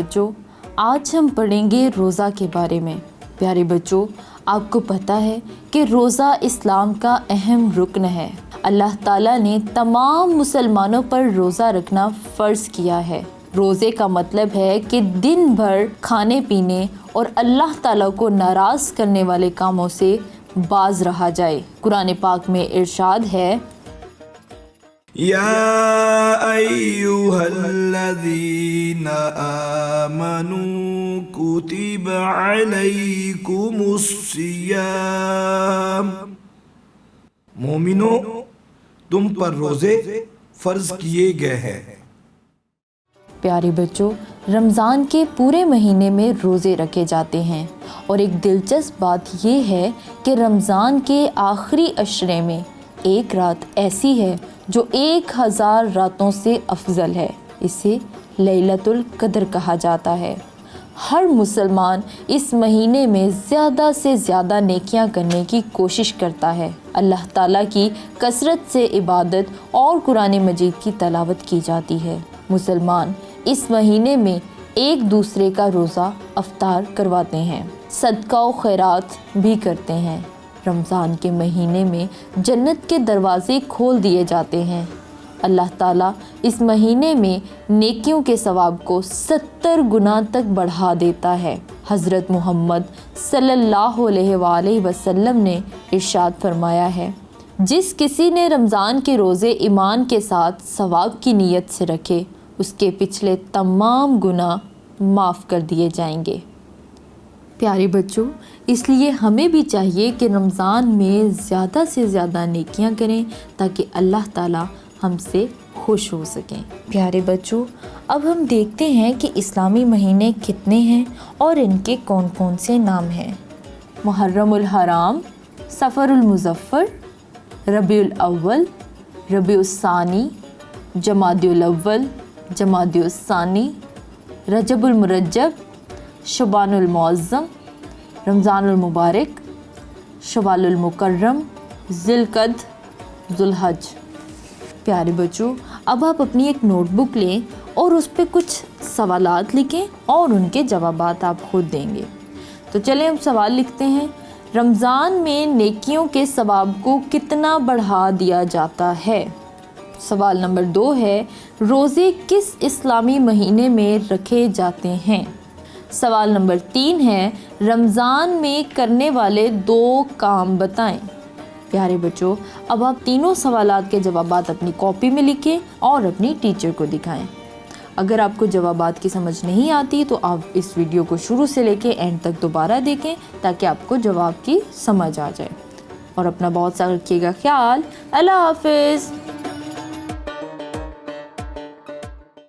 بچوں، آج ہم پڑھیں گے روزہ کے بارے میں۔ پیارے بچوں، آپ کو پتہ ہے کہ روزہ اسلام کا اہم رکن ہے۔ اللہ تعالیٰ نے تمام مسلمانوں پر روزہ رکھنا فرض کیا ہے۔ روزے کا مطلب ہے کہ دن بھر کھانے پینے اور اللہ تعالیٰ کو ناراض کرنے والے کاموں سے باز رہا جائے۔ قرآن پاک میں ارشاد ہے، یا ایھا الذین آمنوا کتب علیکم الصیام، مومنو تم پر روزے فرض کیے گئے ہیں۔ پیارے بچوں، رمضان کے پورے مہینے میں روزے رکھے جاتے ہیں، اور ایک دلچسپ بات یہ ہے کہ رمضان کے آخری عشرے میں ایک رات ایسی ہے جو 1000 راتوں سے افضل ہے۔ اسے لیلۃ القدر کہا جاتا ہے۔ ہر مسلمان اس مہینے میں زیادہ سے زیادہ نیکیاں کرنے کی کوشش کرتا ہے۔ اللہ تعالیٰ کی کثرت سے عبادت اور قرآن مجید کی تلاوت کی جاتی ہے۔ مسلمان اس مہینے میں ایک دوسرے کا روزہ افطار کرواتے ہیں، صدقہ و خیرات بھی کرتے ہیں۔ رمضان کے مہینے میں جنت کے دروازے کھول دیے جاتے ہیں۔ اللہ تعالیٰ اس مہینے میں نیکیوں کے ثواب کو 70 گنا تک بڑھا دیتا ہے۔ حضرت محمد صلی اللہ علیہ وآلہ وسلم نے ارشاد فرمایا ہے، جس کسی نے رمضان کے روزے ایمان کے ساتھ ثواب کی نیت سے رکھے، اس کے پچھلے تمام گناہ معاف کر دیے جائیں گے۔ پیارے بچوں، اس لیے ہمیں بھی چاہیے کہ رمضان میں زیادہ سے زیادہ نیکیاں کریں تاکہ اللہ تعالیٰ ہم سے خوش ہو سکیں۔ پیارے بچوں، اب ہم دیکھتے ہیں کہ اسلامی مہینے کتنے ہیں اور ان کے کون کون سے نام ہیں۔ محرم الحرام، صفر المظفر، ربیع الاول، ربیع الثانی، جمادی الاول، جمادی الثانی، رجب المرجب، شعبان المعظم، رمضان المبارک، شوال المکرم، ذی القعدہ، ذو الحج۔ پیارے بچوں، اب آپ اپنی ایک نوٹ بک لیں اور اس پہ کچھ سوالات لکھیں اور ان کے جوابات آپ خود دیں گے۔ تو چلیں ہم سوال لکھتے ہیں۔ رمضان میں نیکیوں کے ثواب کو کتنا بڑھا دیا جاتا ہے؟ سوال نمبر 2 ہے، روزے کس اسلامی مہینے میں رکھے جاتے ہیں؟ سوال نمبر 3 ہے، رمضان میں کرنے والے 2 کام بتائیں۔ پیارے بچوں، اب آپ تینوں سوالات کے جوابات اپنی کاپی میں لکھیں اور اپنی ٹیچر کو دکھائیں۔ اگر آپ کو جوابات کی سمجھ نہیں آتی تو آپ اس ویڈیو کو شروع سے لے کے اینڈ تک دوبارہ دیکھیں تاکہ آپ کو جواب کی سمجھ آ جائے۔ اور اپنا بہت سا رکھیے گا خیال۔ اللہ حافظ۔